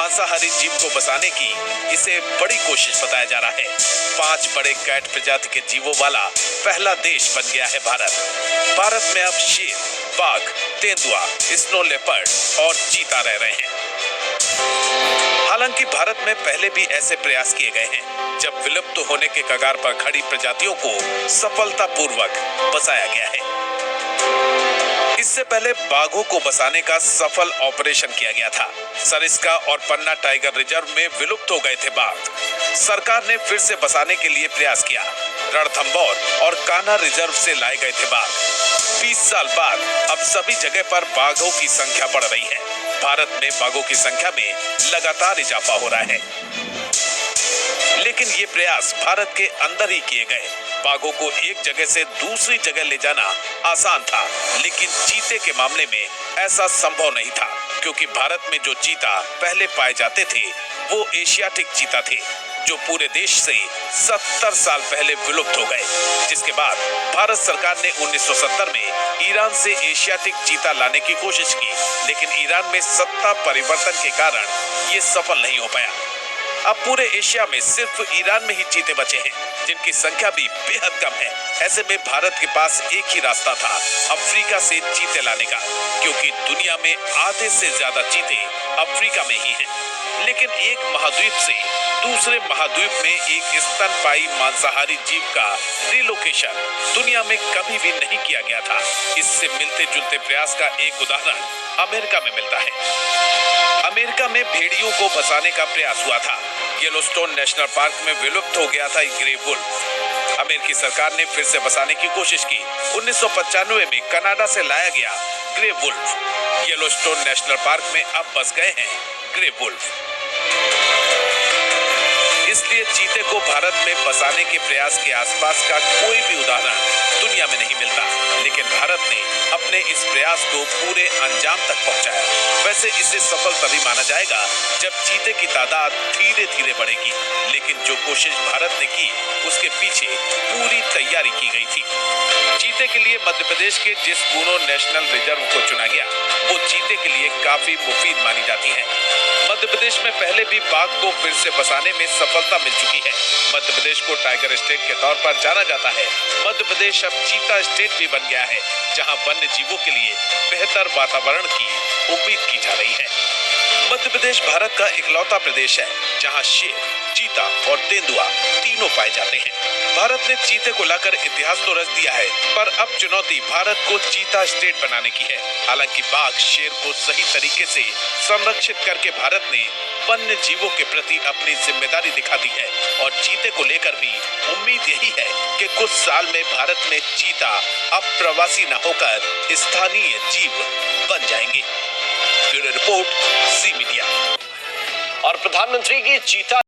मांसाहारी जीव को बचाने की इसे बड़ी कोशिश बताया जा रहा है। 5 बड़े कैट प्रजाति के जीवों वाला पहला देश बन गया है भारत। भारत में अब शेर, बाघ, तेंदुआ, स्नो लेपर्ड और चीता रह रहे हैं। हालांकि भारत में पहले भी ऐसे प्रयास किए गए हैं जब विलुप्त होने के कगार पर खड़ी प्रजातियों को सफलतापूर्वक बचाया गया है। इससे पहले बाघों को बचाने का सफल ऑपरेशन किया गया था। सरिस्का और पन्ना टाइगर रिजर्व में विलुप्त हो गए थे बाघ। सरकार ने फिर से बचाने के लिए प्रयास किया। रणथंभौर और कान्हा रिजर्व से लाए गए थे बाघ। 20 साल बाद अब सभी जगह पर बाघों की संख्या बढ़ रही है। भारत में बाघों की संख्या में लगातार इजाफा हो रहा है, लेकिन ये प्रयास भारत के अंदर ही किए गए। बाघों को एक जगह से दूसरी जगह ले जाना आसान था, लेकिन चीते के मामले में ऐसा संभव नहीं था, क्योंकि भारत में जो चीता पहले पाए जाते थे वो एशियाटिक चीता थे, जो पूरे देश से 70 साल पहले विलुप्त हो गए। जिसके बाद भारत सरकार ने 1970 में ईरान से एशियाटिक चीता लाने की कोशिश की, लेकिन ईरान में सत्ता परिवर्तन के कारण ये सफल नहीं हो पाया। अब पूरे एशिया में सिर्फ ईरान में ही चीते बचे हैं, जिनकी संख्या भी बेहद कम है। ऐसे में भारत के पास एक ही रास्ता था, अफ्रीका से चीते लाने का, क्योंकि दुनिया में आधे से ज्यादा चीते अफ्रीका में ही हैं। लेकिन एक महाद्वीप से दूसरे महाद्वीप में एक स्तनपायी मांसाहारी जीव का रिलोकेशन दुनिया में कभी भी नहीं किया गया था। इससे मिलते जुलते प्रयास का एक उदाहरण अमेरिका में मिलता है। अमेरिका में भेड़ियों को बचाने का प्रयास हुआ था। येलोस्टोन नेशनल पार्क में विलुप्त हो गया था ग्रे वुल्फ। अमेरिकी सरकार ने फिर से बचाने की कोशिश की। 1995 में कनाडा से लाया गया grey wolf. Yellowstone National Park में अब बस गए हैं ग्रे वुल्फ। इसलिए चीते को भारत में बचाने के प्रयास के आसपास का कोई भी उदाहरण दुनिया में नहीं मिलता, लेकिन भारत ने अपने इस प्रयास को पूरे अंजाम तक पहुंचाया। वैसे इसे सफल तभी माना जाएगा जब चीते की तादाद धीरे धीरे बढ़ेगी, लेकिन जो कोशिश भारत ने की उसके पीछे पूरी तैयारी की गई थी। चीते के लिए मध्य प्रदेश के जिस कूनो नेशनल रिजर्व को चुना गया वो चीते के लिए काफी मुफीद मानी जाती है। मध्य प्रदेश में पहले भी बाघ को फिर से बचाने में सफलता मिल चुकी है। मध्य प्रदेश को टाइगर स्टेट के तौर पर जाना जाता है। मध्य प्रदेश अब चीता स्टेट भी बन गया है, जहां वन्य जीवों के लिए बेहतर वातावरण की उम्मीद की जा रही है। मध्य प्रदेश भारत का इकलौता प्रदेश है जहां शेर, चीता और तेंदुआ तीनों पाए जाते हैं। भारत ने चीते को लाकर इतिहास तो रच दिया है, पर अब चुनौती भारत को चीता स्टेट बनाने की है। हालांकि बाघ, शेर को सही तरीके से संरक्षित करके भारत ने वन्य जीवों के प्रति अपनी जिम्मेदारी दिखा दी है, और चीते को लेकर भी उम्मीद यही है कि कुछ साल में भारत में चीता अब प्रवासी न होकर स्थानीय जीव बन जाएंगे। ब्यूरो रिपोर्ट, जी मीडिया। और प्रधानमंत्री की चीता